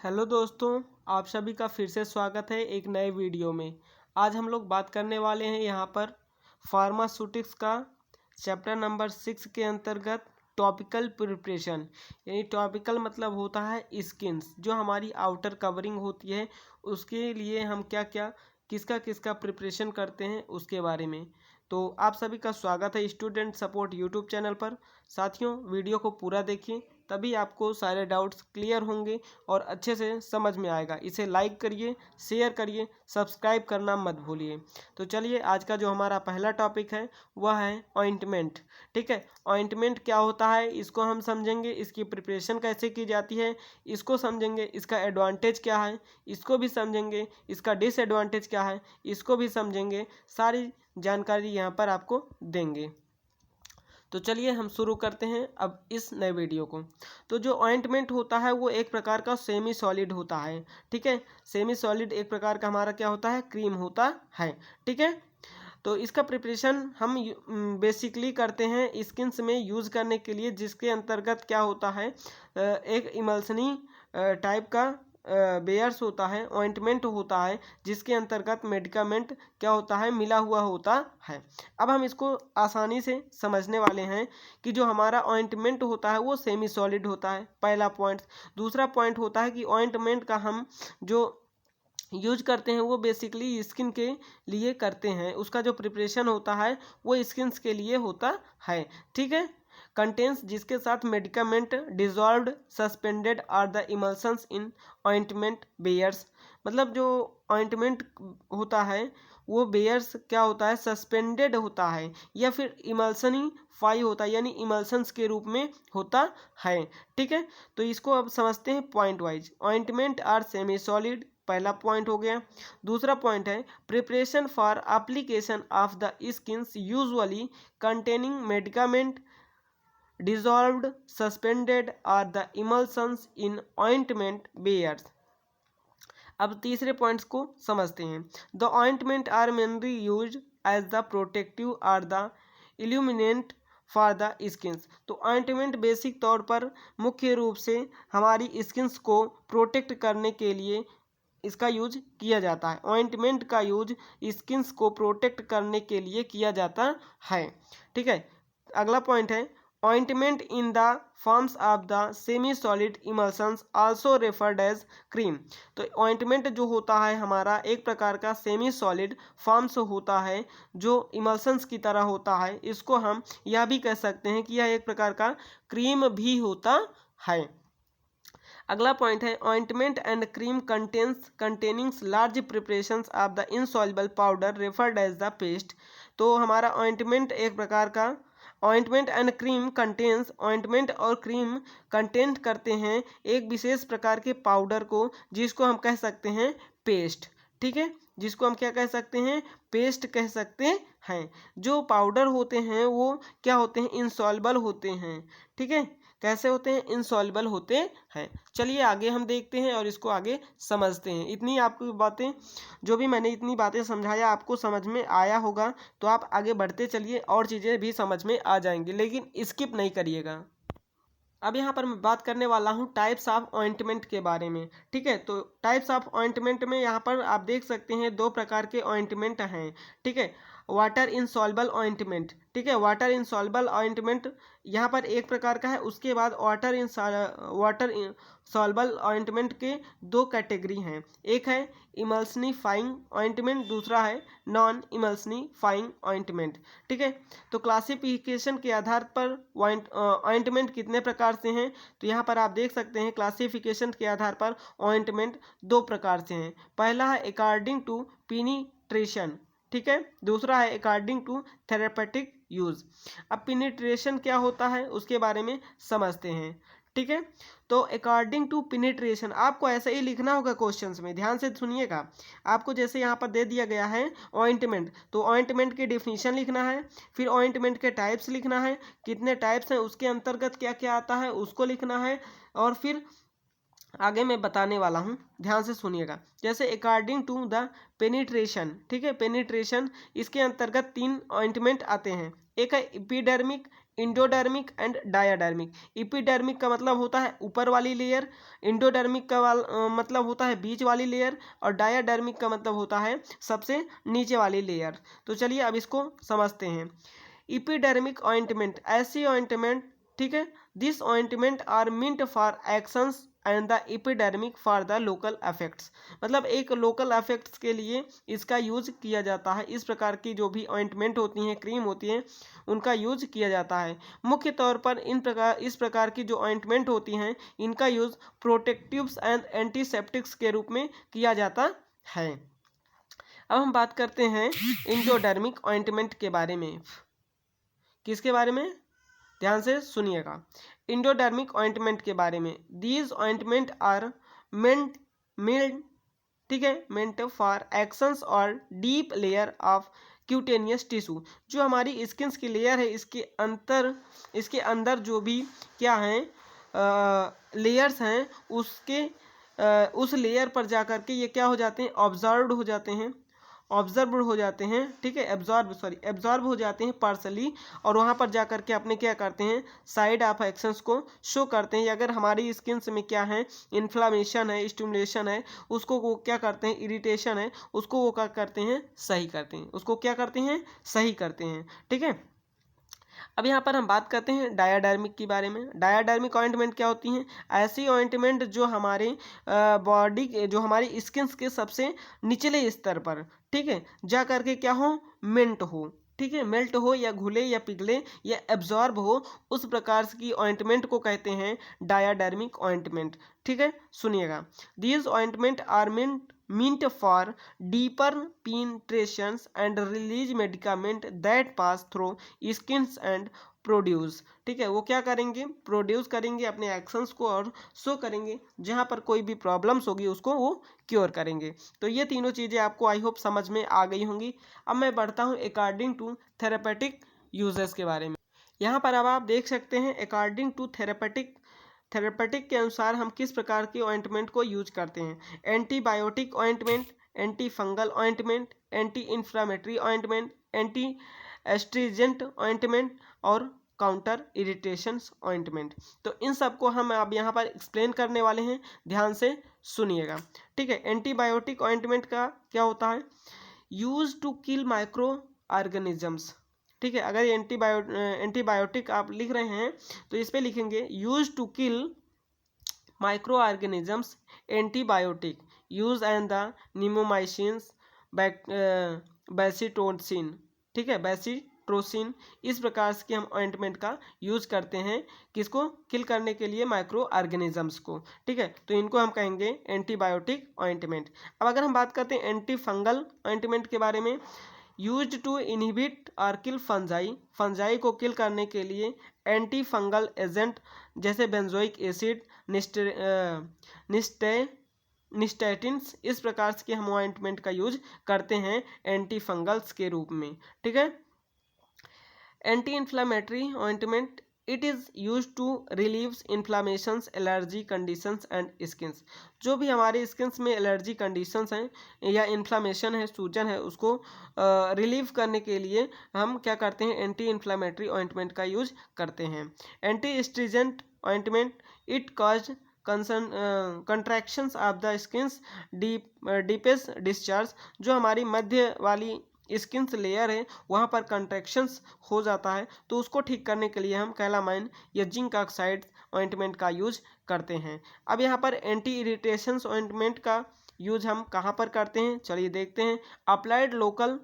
Hello दोस्तों, आप सभी का फिर से स्वागत है एक नए वीडियो में। आज हम लोग बात करने वाले हैं यहाँ पर फार्मास्यूटिक्स का चैप्टर नंबर 6 के अंतर्गत टॉपिकल प्रिपरेशन। यानी टॉपिकल मतलब होता है स्किन्स, जो हमारी आउटर कवरिंग होती है उसके लिए हम क्या क्या किसका किसका प्रिपरेशन करते हैं उसके बारे में। तो आप सभी का स्वागत है स्टूडेंट सपोर्ट यूट्यूब चैनल पर। साथियों, वीडियो को पूरा देखिए, तभी आपको सारे डाउट्स क्लियर होंगे और अच्छे से समझ में आएगा। इसे लाइक करिए, शेयर करिए, सब्सक्राइब करना मत भूलिए। तो चलिए, आज का जो हमारा पहला टॉपिक है वह है ऑइंटमेंट। ठीक है, ऑइंटमेंट क्या होता है इसको हम समझेंगे, इसकी प्रिपरेशन कैसे की जाती है इसको समझेंगे, इसका एडवांटेज क्या है इसको भी समझेंगे, इसका डिसएडवांटेज क्या है इसको भी समझेंगे। सारी जानकारी यहाँ पर आपको देंगे। तो चलिए हम शुरू करते हैं अब इस नए वीडियो को। तो जो ऑइंटमेंट होता है वो एक प्रकार का सेमी सॉलिड होता है। ठीक है, सेमी सॉलिड एक प्रकार का हमारा क्या होता है, क्रीम होता है। ठीक है, तो इसका प्रिपरेशन हम बेसिकली करते हैं स्किन्स में यूज़ करने के लिए, जिसके अंतर्गत क्या होता है एक इमल्सनी टाइप का बेयर्स होता है, ऑइंटमेंट होता है, जिसके अंतर्गत मेडिकामेंट क्या होता है मिला हुआ होता है। अब हम इसको आसानी से समझने वाले हैं कि जो हमारा ऑइंटमेंट होता है वो सेमी सॉलिड होता है, पहला पॉइंट। दूसरा पॉइंट होता है कि ऑइंटमेंट का हम जो यूज करते हैं वो बेसिकली स्किन के लिए करते हैं, उसका जो प्रिपरेशन होता है वो स्किन्स के लिए होता है। ठीक है, कंटेंस जिसके साथ medicament dissolved suspended are the emulsions in ointment bears. मतलब जो ऑइंटमेंट होता है वो बेयर्स क्या होता है, सस्पेंडेड होता है या फिर इमल्सनी फाई होता है, यानी इमल्सन्स के रूप में होता है। ठीक है, तो इसको अब समझते हैं point wise. Ointment are semi solid, पहला पॉइंट हो गया। दूसरा पॉइंट है preparation for application of the skins usually containing medicament dissolved, suspended or the emulsions in ointment bears। अब तीसरे पॉइंट्स को समझते हैं। The ointment are mainly use as the protective और the illuminant for the skins. तो ointment basic तौर पर मुख्य रूप से हमारी स्किन्स को प्रोटेक्ट करने के लिए इसका यूज किया जाता है। ऑइंटमेंट का यूज स्किन्स को प्रोटेक्ट करने के लिए किया जाता है। ठीक है, अगला पॉइंट है ointment in the forms of the semi solid emulsions also referred as cream। तो ointment जो होता है हमारा एक प्रकार का सेमी सॉलिड फॉर्म्स होता है जो इमल्सन्स की तरह होता है। इसको हम यह भी कह सकते हैं कि यह एक प्रकार का क्रीम भी होता है। अगला पॉइंट है ointment and cream containings large preparations of the insoluble powder referred as the paste. तो हमारा ऑइंटमेंट एक प्रकार का ointment and cream contains, ointment और क्रीम कंटेंट करते हैं एक विशेष प्रकार के पाउडर को, जिसको हम कह सकते हैं पेस्ट। ठीक है, जिसको हम क्या कह सकते हैं, पेस्ट कह सकते हैं। जो पाउडर होते हैं वो क्या होते हैं, इनसॉल्युबल होते हैं। ठीक है, कैसे होते हैं, इनसॉल्युबल होते हैं। चलिए आगे हम देखते हैं और इसको आगे समझते हैं। इतनी आपको बातें, जो भी मैंने इतनी बातें समझाया आपको समझ में आया होगा, तो आप आगे बढ़ते चलिए और चीज़ें भी समझ में आ जाएंगी, लेकिन स्किप नहीं करिएगा। अब यहाँ पर मैं बात करने वाला हूँ टाइप्स ऑफ ऑइंटमेंट के बारे में। ठीक है, तो टाइप्स ऑफ ऑइंटमेंट में यहाँ पर आप देख सकते हैं दो प्रकार के ऑइंटमेंट हैं। ठीक है, वाटर इनसॉल्युबल ऑइंटमेंट। ठीक है, वाटर इनसॉल्युबल ऑइंटमेंट यहाँ पर एक प्रकार का है। उसके बाद वाटर सॉल्युबल ऑइंटमेंट के दो कैटेगरी हैं, एक है इमल्सनीफाइंग ऑइंटमेंट, दूसरा है नॉन इमल्सनीफाइंग ऑइंटमेंट। ठीक है, तो क्लासिफिकेशन के आधार पर ऑइंटमेंट कितने प्रकार से हैं, तो यहाँ पर आप देख सकते हैं क्लासिफिकेशन के आधार पर ऑइंटमेंट दो प्रकार से हैं। पहला है अकॉर्डिंग टू पेनिट्रेशन। ठीक है, दूसरा है अकॉर्डिंग टू थेरेपेटिक यूज। अब पेनिट्रेशन क्या होता है उसके बारे में समझते हैं। ठीक है, तो अकॉर्डिंग टू पेनिट्रेशन आपको ऐसे ही लिखना होगा क्वेश्चंस में, ध्यान से सुनिएगा। आपको जैसे यहाँ पर दे दिया गया है ऑइंटमेंट, तो ऑइंटमेंट की डिफिनीशन लिखना है, फिर ऑइंटमेंट के टाइप्स लिखना है, कितने टाइप्स हैं उसके अंतर्गत क्या क्या आता है उसको लिखना है, और फिर आगे मैं बताने वाला हूँ, ध्यान से सुनिएगा। जैसे अकॉर्डिंग टू द पेनिट्रेशन, ठीक है, पेनिट्रेशन इसके अंतर्गत तीन ऑइंटमेंट आते हैं। एक है एपिडर्मिक, इंडोडर्मिक एंड डायाडर्मिक। एपिडर्मिक का मतलब होता है ऊपर वाली लेयर, इंडोडर्मिक का मतलब होता है बीच वाली लेयर, और डायाडर्मिक का मतलब होता है सबसे नीचे वाली लेयर। तो चलिए अब इसको समझते हैं। एपिडर्मिक ऑइंटमेंट, ऐसी ऑइंटमेंट, ठीक है, this ointment are meant for actions and the epidermic for the local effects. मतलब एक लोकल इफेक्ट्स के लिए इसका यूज किया जाता है। इस प्रकार की जो भी ऑइंटमेंट होती हैं, क्रीम होती हैं, उनका यूज किया जाता है। मुख्य तौर पर इस प्रकार की जो ऑइंटमेंट होती हैं, इनका यूज प्रोटेक्टिव्स एंड एंटीसेप्टिक्स के रूप में किया जाता है। अब हम बात करते हैं इंडोडर्मिक ऑइंटमेंट के बारे में। किसके बारे में? ध्यान से सुनिएगा। इंडोडर्मिक ऑइंटमेंट के बारे में। These ointment are meant made, ठीक है, मेंट फॉर एक्शंस और deep layer of cutaneous tissue. जो हमारी स्किन की लेयर है, इसके अंदर जो भी क्या हैं लेयर्स हैं, उस लेयर पर जाकर के ये क्या हो जाते हैं, ऑब्जर्व हो जाते हैं, ठीक है, एब्जॉर्ब हो जाते हैं पार्सली, और वहाँ पर जा करके अपने क्या करते हैं, साइड ऑफ एक्शंस को शो करते हैं। अगर हमारी स्किन में क्या है, इन्फ्लामेशन है, स्टिमुलेशन है, उसको वो क्या करते हैं, इरिटेशन है, उसको वो क्या करते हैं, सही करते हैं, सही करते हैं, ठीक है। अब यहाँ पर हम बात करते हैं डायाडर्मिक के बारे में। डायाडर्मिक ऑइंटमेंट क्या होती हैं? ऐसी ऑइंटमेंट जो हमारे बॉडी के, जो हमारी स्किन के सबसे निचले स्तर पर, ठीक है, जा करके क्या हो, मेल्ट हो, ठीक है, मेल्ट हो या घुले या पिघले या एब्जॉर्ब हो, उस प्रकार की ऑइंटमेंट को कहते हैं डायाडर्मिक ऑइंटमेंट, ठीक है। सुनिएगा, these ointment are meant for deeper penetrations and release medicament that pass through skins and produce, ठीक है, वो क्या करेंगे, प्रोड्यूस करेंगे अपने एक्शंस को और शो करेंगे, जहाँ पर कोई भी प्रॉब्लम्स होगी उसको वो क्योर करेंगे। तो ये तीनों चीज़ें आपको आई होप समझ में आ गई होंगी। अब मैं बढ़ता हूँ अकॉर्डिंग टू थेरेपेटिक यूजेस के बारे में। यहाँ पर अब आप देख सकते हैं अकॉर्डिंग टू थेरेपेटिक के अनुसार हम किस प्रकार की ऑइंटमेंट को यूज करते हैं। Antibiotic ointment, anti fungal ointment, anti inflammatory ointment, anti astringent ointment और काउंटर इरिटेशंस ऑइंटमेंट। तो इन सबको हम अब यहाँ पर एक्सप्लेन करने वाले हैं, ध्यान से सुनिएगा, ठीक है। एंटीबायोटिक ऑइंटमेंट का क्या होता है? Use to kill micro organisms, ठीक है। अगर एंटीबायोटिक आप लिख रहे हैं तो इस पे लिखेंगे use to kill micro organisms, antibiotic use and the neomycins, bacitracin, ठीक है, बेसिट्रोसिन। इस प्रकार के हम ऑइंटमेंट का यूज करते हैं, किसको, किल करने के लिए माइक्रो ऑर्गेनिजम्स को, ठीक है। तो इनको हम कहेंगे एंटीबायोटिक ऑइंटमेंट। अब अगर हम बात करते हैं एंटी फंगल ऑइंटमेंट के बारे में, यूज टू इनहिबिट और किल फंजाई को किल करने के लिए एंटी फंगल एजेंट जैसे बेंजोइक एसिड, निस्टैटिन्स, इस प्रकार के हम ऑइंटमेंट का यूज करते हैं एंटी फंगल्स के रूप में, ठीक है। Anti inflammatory ointment, it is use to relieves inflammations, allergy conditions and skins. जो भी हमारे स्किन्स में एलर्जी कंडीशंस हैं या इन्फ्लामेशन है, सूजन है, उसको रिलीव करने के लिए हम क्या करते हैं, एंटी इन्फ्लामेटरी ऑइंटमेंट का यूज करते हैं। Anti astringent ointment, it cause contractions of the skins, deepest discharge. जो हमारी मध्य वाली स्किन लेयर है वहाँ पर कंट्रैक्शंस हो जाता है, तो उसको ठीक करने के लिए हम कैलामाइन या जिंक ऑक्साइड ऑइंटमेंट का यूज करते हैं। अब यहाँ पर एंटी इरिटेशंस ऑइंटमेंट का यूज हम कहाँ पर करते हैं, चलिए देखते हैं। Applied locally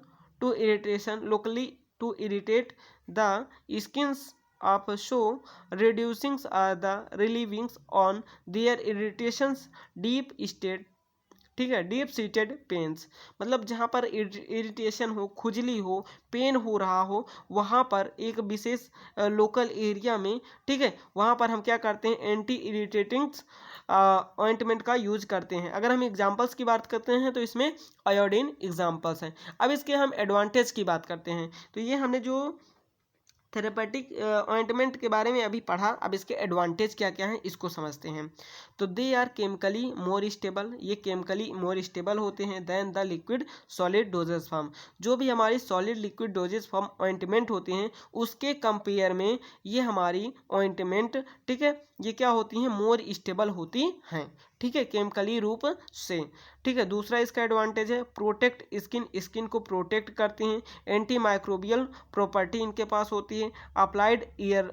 to irritate the skins of show reducing the relieving on their irritations deep state, ठीक है, डीप सीटेड पेन्स। मतलब जहाँ पर इरिटेशन हो, खुजली हो, पेन हो रहा हो, वहाँ पर एक विशेष लोकल एरिया में, ठीक है, वहाँ पर हम क्या करते हैं, एंटी इरिटेटिंग्स ऑइंटमेंट का यूज करते हैं। अगर हम एग्जांपल्स की बात करते हैं तो इसमें आयोडीन एग्जांपल्स हैं। अब इसके हम एडवांटेज की बात करते हैं। तो ये हमने जो थेरेपेटिक ऑइंटमेंट के बारे में अभी पढ़ा, अब इसके एडवांटेज क्या क्या हैं इसको समझते हैं। तो they are chemically more stable, ये केमिकली मोर स्टेबल होते हैं than the liquid solid dosages form. जो भी हमारी solid liquid dosages form ointment होते हैं उसके कंपेयर में ये हमारी ऑइंटमेंट, ठीक है, ये क्या होती हैं, मोर स्टेबल होती हैं, ठीक है, केमिकली रूप से, ठीक है। दूसरा इसका एडवांटेज है प्रोटेक्ट स्किन, स्किन को प्रोटेक्ट करते हैं, एंटी माइक्रोबियल प्रॉपर्टी इनके पास होती है, अप्लाइड ईयर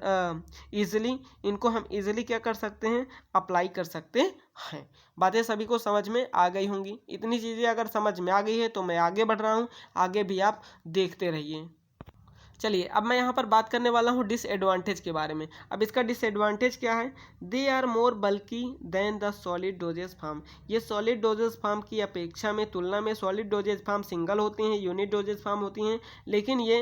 ईजिली, इनको हम इजीली क्या कर सकते हैं, अप्लाई कर सकते हैं। बातें सभी को समझ में आ गई होंगी। इतनी चीज़ें अगर समझ में आ गई है तो मैं आगे बढ़ रहा हूँ, आगे भी आप देखते रहिए। चलिए अब मैं यहाँ पर बात करने वाला हूँ डिसएडवांटेज के बारे में। अब इसका डिसएडवांटेज क्या है, they are more bulky than the solid dosages form. ये सॉलिड डोजेज फार्म की अपेक्षा में, तुलना में सॉलिड डोजेज फार्म सिंगल होते हैं, यूनिट डोजेज फार्म होती हैं, लेकिन ये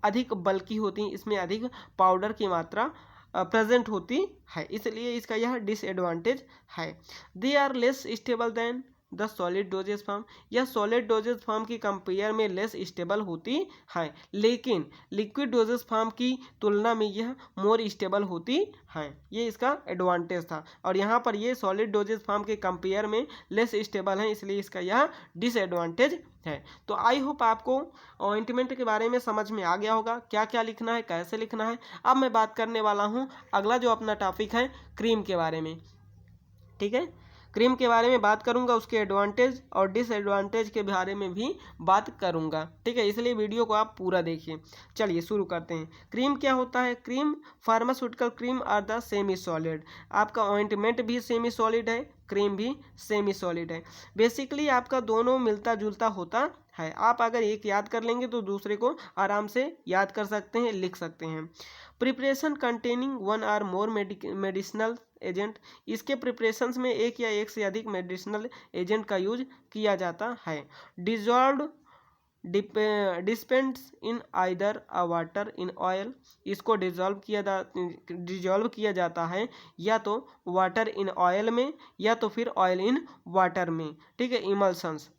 अधिक बल्की होती हैं, इसमें अधिक पाउडर की मात्रा प्रेजेंट होती है, इसलिए इसका यह डिसएडवांटेज है। They are less stable than the solid dosages form, यह सॉलिड डोजेज फॉर्म की कंपेयर में लेस स्टेबल होती है, लेकिन लिक्विड डोजेज फॉर्म की तुलना में यह मोर स्टेबल होती है, ये इसका एडवांटेज था। और यहाँ पर ये सॉलिड डोजेज फॉर्म के कंपेयर में लेस स्टेबल है, इसलिए इसका यह डिसएडवांटेज है। तो आई होप आपको ऑइंटमेंट के बारे में समझ में आ गया होगा, क्या क्या लिखना है, कैसे लिखना है। अब मैं बात करने वाला हूँ अगला जो अपना टॉपिक है क्रीम के बारे में, ठीक है। क्रीम के बारे में बात करूंगा, उसके एडवांटेज और डिसएडवांटेज के बारे में भी बात करूंगा, ठीक है, इसलिए वीडियो को आप पूरा देखिए। चलिए शुरू करते हैं। क्रीम क्या होता है, cream pharmaceutical cream are the semi solid. आपका ऑइंटमेंट भी सेमी सॉलिड है, क्रीम भी सेमी सॉलिड है। बेसिकली आपका दोनों मिलता जुलता होता है। आप अगर एक याद कर लेंगे तो दूसरे को आराम से याद कर सकते हैं, लिख सकते हैं। Preparation containing one or more medicinal agent, इसके प्रिपरेशंस में एक या एक से अधिक मेडिसिनल एजेंट का यूज किया जाता है। Dissolve dispersed in either a water in oil, इसको डिजॉल्व किया जाता है या तो वाटर इन ऑयल में या तो फिर ऑयल इन वाटर में, ठीक है। Emulsions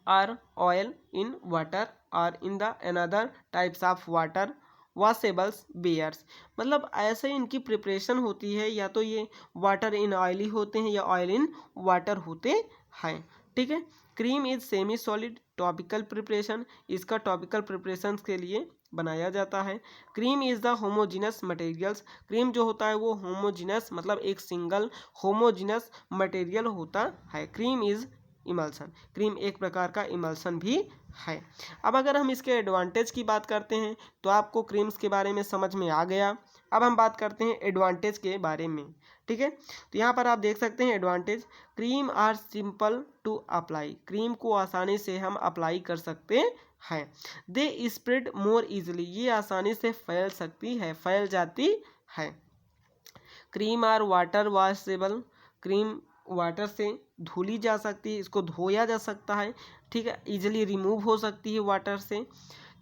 are oil in water और in the another types of water washables bears, मतलब ऐसे इनकी प्रिपरेशन होती है, या तो ये वाटर इन ऑयली होते हैं या ऑयल इन वाटर होते हैं, ठीक है। Cream is semi solid topical preparation, इसका टॉपिकल प्रिपरेशन के लिए बनाया जाता है। Cream is the homogeneous materials, cream जो होता है वो होमोजीनस मतलब एक सिंगल होमोजीनस मटेरियल होता है। क्रीम इज इमल्सन, क्रीम एक प्रकार का इमल्सन भी है। अब अगर हम इसके एडवांटेज की बात करते हैं तो आपको क्रीम्स के बारे में समझ में आ गया। अब हम बात करते हैं एडवांटेज के बारे में, ठीक है। तो यहाँ पर आप देख सकते हैं advantage, cream are simple to apply, cream को आसानी से हम अप्लाई कर सकते हैं। दे स्प्रेड मोर इजीली, ये आसानी से फैल सकती है, फैल जाती है। Cream are water washable, cream water से धुली जा सकती है, इसको धोया जा सकता है, ठीक है, इजीली रिमूव हो सकती है वाटर से।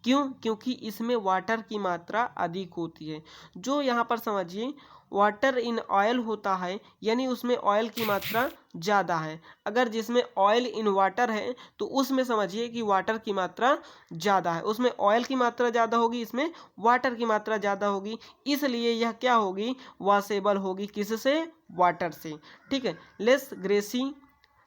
क्यों, क्योंकि इसमें वाटर की मात्रा अधिक होती है। जो यहाँ पर समझिए वाटर इन ऑयल होता है, यानी उसमें ऑयल की मात्रा ज़्यादा है। अगर जिसमें ऑयल इन वाटर है तो उसमें समझिए कि वाटर की मात्रा ज़्यादा है, उसमें ऑयल की मात्रा ज़्यादा होगी, इसमें वाटर की मात्रा ज़्यादा होगी, इसलिए यह क्या होगी, वॉशेबल होगी, किससे, वाटर से, ठीक है। लेस ग्रेसी,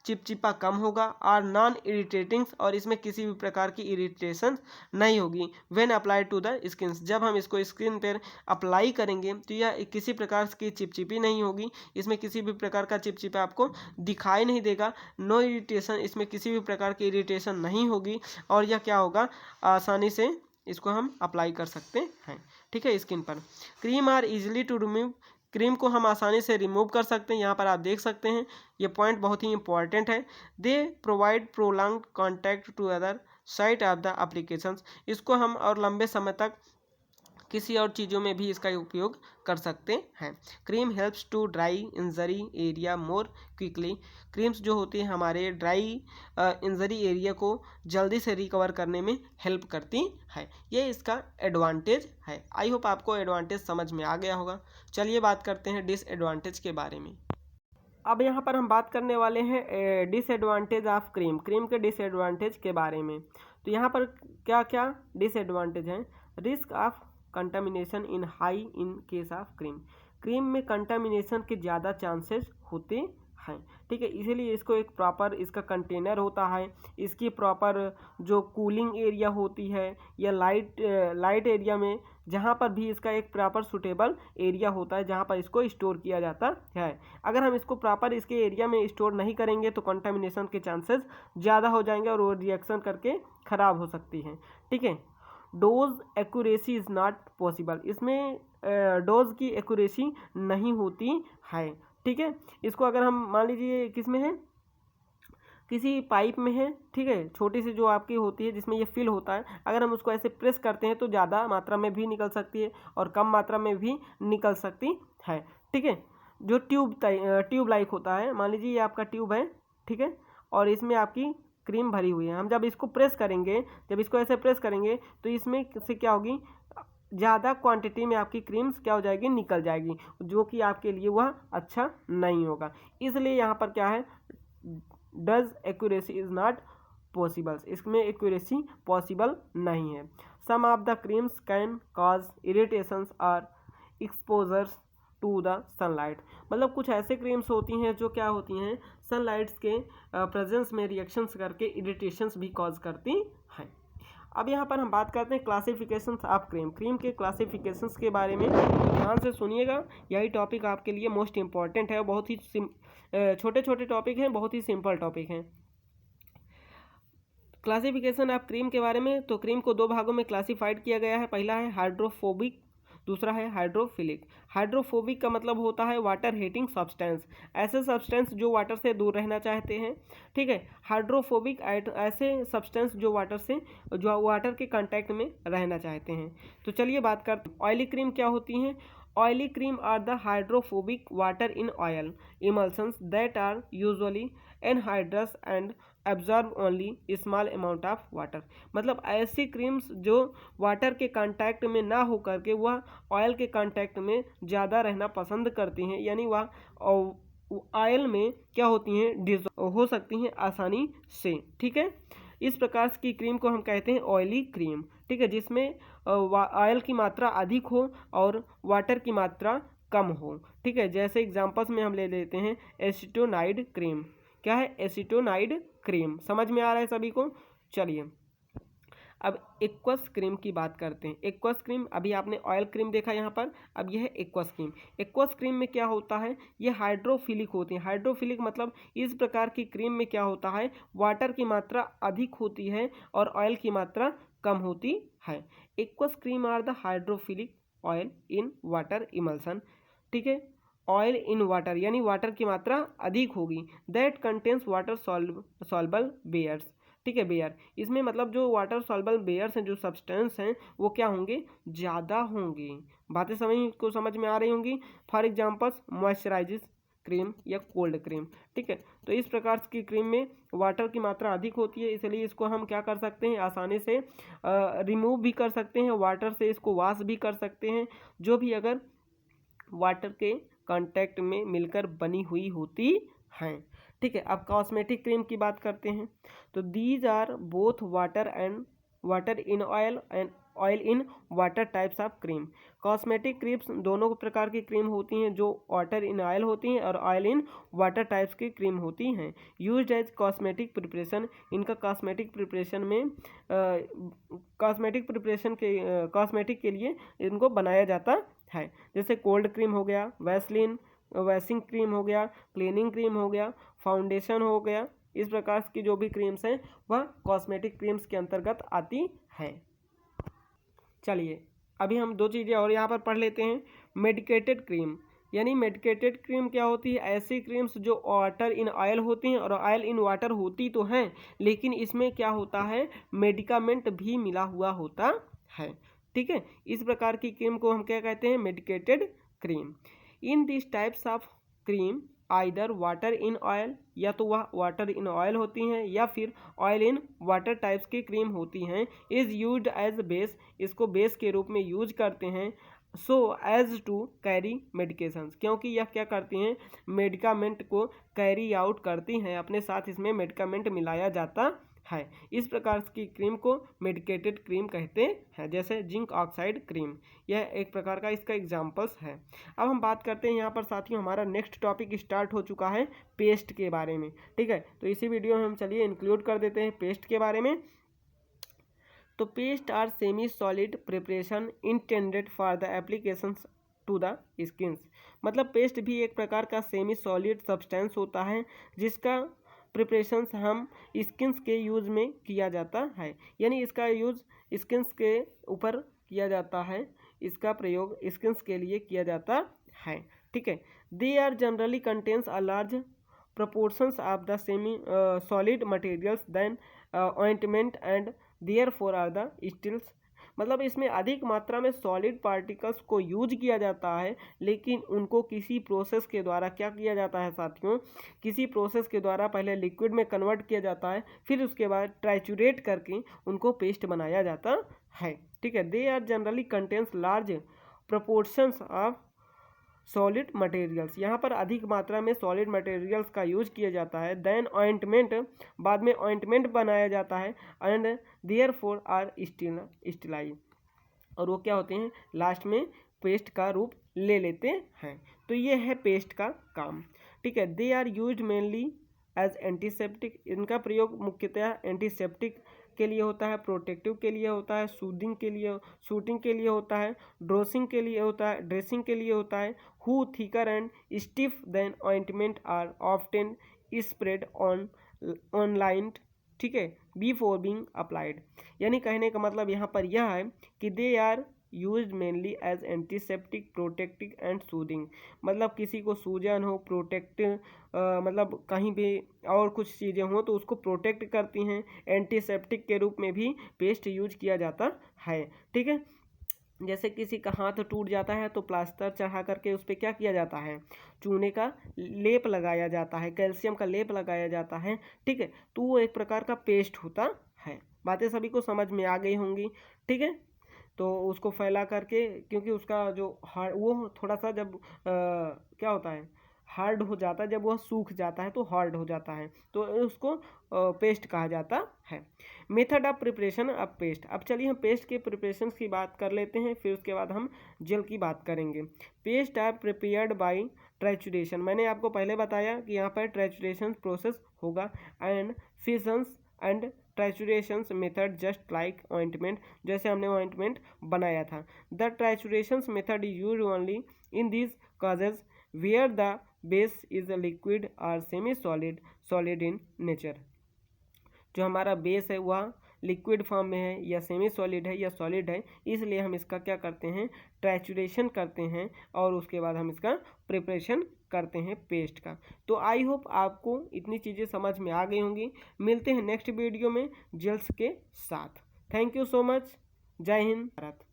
चिपचिपा कम होगा, और नॉन इरिटेटिंग्स, और इसमें किसी भी प्रकार की इरिटेशन नहीं होगी। When applied to the skin, जब हम इसको स्किन पर अप्लाई करेंगे तो यह किसी प्रकार की चिपचिपी नहीं होगी, इसमें किसी भी प्रकार का चिपचिपा आपको दिखाई नहीं देगा। नो इरिटेशन, इसमें किसी भी प्रकार की इरिटेशन नहीं होगी, और यह क्या होगा, आसानी से इसको हम अप्लाई कर सकते हैं, ठीक है, स्किन पर। Cream are easily to remove, cream को हम आसानी से रिमूव कर सकते हैं, यहाँ पर आप देख सकते हैं, ये पॉइंट बहुत ही इंपॉर्टेंट है। They provide prolonged contact to other site of the applications, इसको हम और लंबे समय तक किसी और चीज़ों में भी इसका उपयोग कर सकते हैं। Cream helps to dry injury area more quickly, creams जो होती हैं हमारे ड्राई इंजरी एरिया को जल्दी से रिकवर करने में हेल्प करती है, ये इसका एडवांटेज है। आई होप आपको एडवांटेज समझ में आ गया होगा। चलिए बात करते हैं डिसएडवांटेज के बारे में। अब यहाँ पर हम बात करने वाले हैं डिसएडवांटेज ऑफ क्रीम, क्रीम के डिसएडवांटेज के बारे में। तो यहाँ पर क्या क्या डिसएडवांटेज हैं, risk of contamination in high in case of cream. Cream में कंटामिनेशन के ज़्यादा चांसेस होते हैं, ठीक है। इसीलिए इसको एक प्रॉपर इसका कंटेनर होता है, इसकी प्रॉपर जो कूलिंग एरिया होती है या लाइट एरिया में जहाँ पर भी इसका एक प्रॉपर सूटेबल एरिया होता है जहाँ पर इसको स्टोर किया जाता है। अगर हम इसको प्रॉपर इसके एरिया में स्टोर नहीं करेंगे तो कंटामिनेशन के चांसेस ज़्यादा हो जाएंगे और वो रिएक्शन करके ख़राब हो सकती हैं, ठीक है। Dose accuracy is not possible, इसमें डोज की एक्यूरेसी नहीं होती है, ठीक है। इसको अगर हम मान लीजिए किस में है, किसी पाइप में है, ठीक है, छोटी सी जो आपकी होती है जिसमें ये फिल होता है, अगर हम उसको ऐसे प्रेस करते हैं तो ज़्यादा मात्रा में भी निकल सकती है और कम मात्रा में भी निकल सकती है, ठीक है। जो ट्यूब लाइक होता है, मान लीजिए ये आपका ट्यूब है, ठीक है, और इसमें आपकी क्रीम भरी हुई है। हम जब इसको प्रेस करेंगे, जब इसको ऐसे प्रेस करेंगे तो इसमें से क्या होगी, ज़्यादा क्वांटिटी में आपकी क्रीम्स क्या हो जाएगी, निकल जाएगी, जो कि आपके लिए वह अच्छा नहीं होगा। इसलिए यहाँ पर क्या है, does accuracy is not possible, इसमें एक्यूरेसी पॉसिबल नहीं है। Some of the creams can cause irritations और एक्सपोजर्स टू द सनलाइट, मतलब कुछ ऐसे क्रीम्स होती हैं जो क्या होती हैं, सनलाइट्स के प्रेजेंस में रिएक्शंस करके इरिटेशंस भी कॉज करती हैं। अब यहाँ पर हम बात करते हैं क्लासिफिकेशंस ऑफ क्रीम। क्रीम के क्लासिफिकेशंस के बारे में ध्यान से सुनिएगा, यही टॉपिक आपके लिए मोस्ट इम्पॉर्टेंट है। बहुत ही छोटे छोटे टॉपिक हैं, बहुत ही सिंपल टॉपिक हैं। क्लासिफिकेशन ऑफ क्रीम के बारे में, तो क्रीम को दो भागों में क्लासिफाइड किया गया है। पहला है हाइड्रोफोबिक, दूसरा है हाइड्रोफिलिक। हाइड्रोफोबिक का मतलब होता है वाटर हेटिंग सब्सटेंस, ऐसे सब्सटेंस जो वाटर से दूर रहना चाहते हैं, ठीक है। हाइड्रोफोबिक ऐसे सब्सटेंस जो वाटर के कांटेक्ट में रहना चाहते हैं। तो चलिए बात करते हैं ऑयली क्रीम क्या होती हैं। Oily cream are the hydrophobic water in oil emulsions that are usually anhydrous and absorb only small amount of water, मतलब ऐसी क्रीम्स जो वाटर के कांटेक्ट में ना हो करके वह ऑयल के कांटेक्ट में ज़्यादा रहना पसंद करती हैं, यानी वह ऑयल में क्या होती हैं, डिसॉल्व हो सकती हैं आसानी से, ठीक है। इस प्रकार की क्रीम को हम कहते हैं ऑयली क्रीम, ठीक है, जिसमें ऑयल की मात्रा अधिक हो और वाटर की मात्रा कम हो, ठीक है। जैसे एग्जांपल्स में हम ले लेते हैं एसीटोनाइड क्रीम। क्या है, एसीटोनाइड क्रीम, समझ में आ रहा है सभी को। चलिए अब एक्वस क्रीम की बात करते हैं। एक्वस क्रीम, अभी आपने ऑयल क्रीम देखा यहाँ पर, अब यह है एक्वस क्रीम। एक्वस क्रीम में क्या होता है, ये हाइड्रोफिलिक होती है। हाइड्रोफिलिक मतलब इस प्रकार की क्रीम में क्या होता है, वाटर की मात्रा अधिक होती है और ऑयल की मात्रा कम होती है। Aqueous cream are the hydrophilic oil in water emulsion, ठीक है। ऑयल इन वाटर यानी वाटर की मात्रा अधिक होगी। That contains water soluble bases, ठीक है, बेयर, इसमें मतलब जो वाटर सॉल्युबल बेयर्स हैं, जो सब्सटेंस हैं, वो क्या होंगे, ज़्यादा होंगे। बातें समझ में आ रही होंगी। फॉर एग्जांपल्स मॉइस्चराइजिंग क्रीम या कोल्ड क्रीम, ठीक है। तो इस प्रकार की क्रीम में वाटर की मात्रा अधिक होती है, इसलिए इसको हम क्या कर सकते हैं, आसानी से रिमूव भी कर सकते हैं, वाटर से इसको वॉश भी कर सकते हैं, जो भी अगर वाटर के कांटेक्ट में मिलकर बनी हुई होती हैं, ठीक है। अब कॉस्मेटिक क्रीम की बात करते हैं। तो these are both water in oil and oil in water types of cream. Cosmetic creams दोनों प्रकार की क्रीम होती हैं, जो वाटर इन ऑयल होती हैं और ऑयल इन वाटर टाइप्स की क्रीम होती हैं। यूज्ड एज कॉस्मेटिक प्रिपरेशन, इनका कॉस्मेटिक के लिए इनको बनाया जाता है। जैसे कोल्ड क्रीम हो गया, वैक्सिंग क्रीम हो गया, क्लीनिंग क्रीम हो गया, फाउंडेशन हो गया, इस प्रकार की जो भी क्रीम्स हैं वह कॉस्मेटिक क्रीम्स के अंतर्गत आती हैं। चलिए अभी हम दो चीज़ें और यहाँ पर पढ़ लेते हैं। मेडिकेटेड क्रीम, यानी मेडिकेटेड क्रीम क्या होती है, ऐसी क्रीम्स जो वाटर इन ऑयल होती हैं और ऑयल इन वाटर होती तो हैं, लेकिन इसमें क्या होता है, मेडिकामेंट भी मिला हुआ होता है, ठीक है। इस प्रकार की क्रीम को हम क्या कहते हैं, medicated cream. In this types of cream either water in oil, या तो वह वाटर इन ऑयल होती हैं या फिर ऑयल इन वाटर टाइप्स की क्रीम होती हैं। इज़ यूज्ड एज बेस, इसको बेस के रूप में यूज करते हैं। So as to carry medications, क्योंकि यह क्या करती हैं, मेडिकामेंट को कैरी आउट करती हैं, अपने साथ इसमें मेडिकामेंट मिलाया जाता है। इस प्रकार की क्रीम को मेडिकेटेड क्रीम कहते हैं, जैसे जिंक ऑक्साइड क्रीम, यह एक प्रकार का इसका एग्जाम्पल्स है। अब हम बात करते हैं यहाँ पर साथियों, हमारा नेक्स्ट टॉपिक स्टार्ट हो चुका है पेस्ट के बारे में, ठीक है। तो इसी वीडियो में हम चलिए इंक्लूड कर देते हैं पेस्ट के बारे में। तो paste are semi solid preparation intended for the applications to the skins. मतलब पेस्ट भी एक प्रकार का सेमी सॉलिड सब्सटेंस होता है जिसका प्रिपरेशंस हम स्किन्स के यूज़ में किया जाता है, यानी इसका यूज़ स्किन्स के ऊपर किया जाता है, इसका प्रयोग स्किन्स के लिए किया जाता है, ठीक है। They are generally contains a large proportions of the semi solid materials than ointment and therefore are the stills। मतलब इसमें अधिक मात्रा में सॉलिड पार्टिकल्स को यूज किया जाता है, लेकिन उनको किसी प्रोसेस के द्वारा क्या किया जाता है साथियों, किसी प्रोसेस के द्वारा पहले लिक्विड में कन्वर्ट किया जाता है, फिर उसके बाद ट्राइचुरेट करके उनको पेस्ट बनाया जाता है, ठीक है। They are generally contains large proportions of solid materials, यहाँ पर अधिक मात्रा में सॉलिड मटेरियल्स का यूज किया जाता है। देन ऑइंटमेंट, बाद में ऑइंटमेंट बनाया जाता है। एंड देयरफॉर आर स्टिलाइज, और वो क्या होते हैं, लास्ट में पेस्ट का रूप ले लेते हैं। तो ये है पेस्ट का काम, ठीक है। They are used mainly as antiseptic, इनका प्रयोग मुख्यतः एंटीसेप्टिक के लिए होता है, प्रोटेक्टिव के लिए होता है, सूदिंग के लिए, शूटिंग के लिए होता है, ड्रेसिंग के लिए होता है, ड्रेसिंग के लिए होता है। Who thicker and stiff than ointment are often spread on line, ठीक है, बिफोर बीइंग अप्लाइड। यानी कहने का मतलब यहाँ पर यह है कि they are use mainly as antiseptic, protective and soothing. मतलब किसी को सूजन हो, मतलब कहीं भी और कुछ चीज़ें हों तो उसको प्रोटेक्ट करती हैं, एंटीसेप्टिक के रूप में भी पेस्ट यूज किया जाता है, ठीक है। जैसे किसी का हाथ टूट जाता है तो प्लास्टर चढ़ा करके उस पर क्या किया जाता है, चूने का लेप लगाया जाता है, कैल्शियम का लेप लगाया जाता है, ठीक है। तो वो एक प्रकार का पेस्ट होता है। बातें सभी को समझ में आ गई होंगी, ठीक है। तो उसको फैला करके, क्योंकि उसका जो वो थोड़ा सा जब क्या होता है, हार्ड हो जाता है, जब वह सूख जाता है तो हार्ड हो जाता है, तो उसको पेस्ट कहा जाता है। Method of preparation of paste. अब चलिए हम पेस्ट के प्रिपरेशन की बात कर लेते हैं, फिर उसके बाद हम जेल की बात करेंगे। Paste are prepared by trituration, मैंने आपको पहले बताया कि यहाँ पर ट्राइचुरेशन प्रोसेस होगा, and fusions and triturations method just like ointment, जैसे हमने ऑइंटमेंट बनाया था। The triturations method is used only in these causes where the base is liquid और semi solid, solid in nature. जो हमारा बेस है वह लिक्विड फॉर्म में है या सेमी सॉलिड है या सॉलिड है, इसलिए हम इसका क्या करते हैं, ट्राइचुरेशन करते हैं, और उसके बाद हम इसका प्रिपरेशन करते हैं पेस्ट का। तो आई होप आपको इतनी चीज़ें समझ में आ गई होंगी। मिलते हैं नेक्स्ट वीडियो में जेल्स के साथ। Thank you so much. जय हिंद भारत।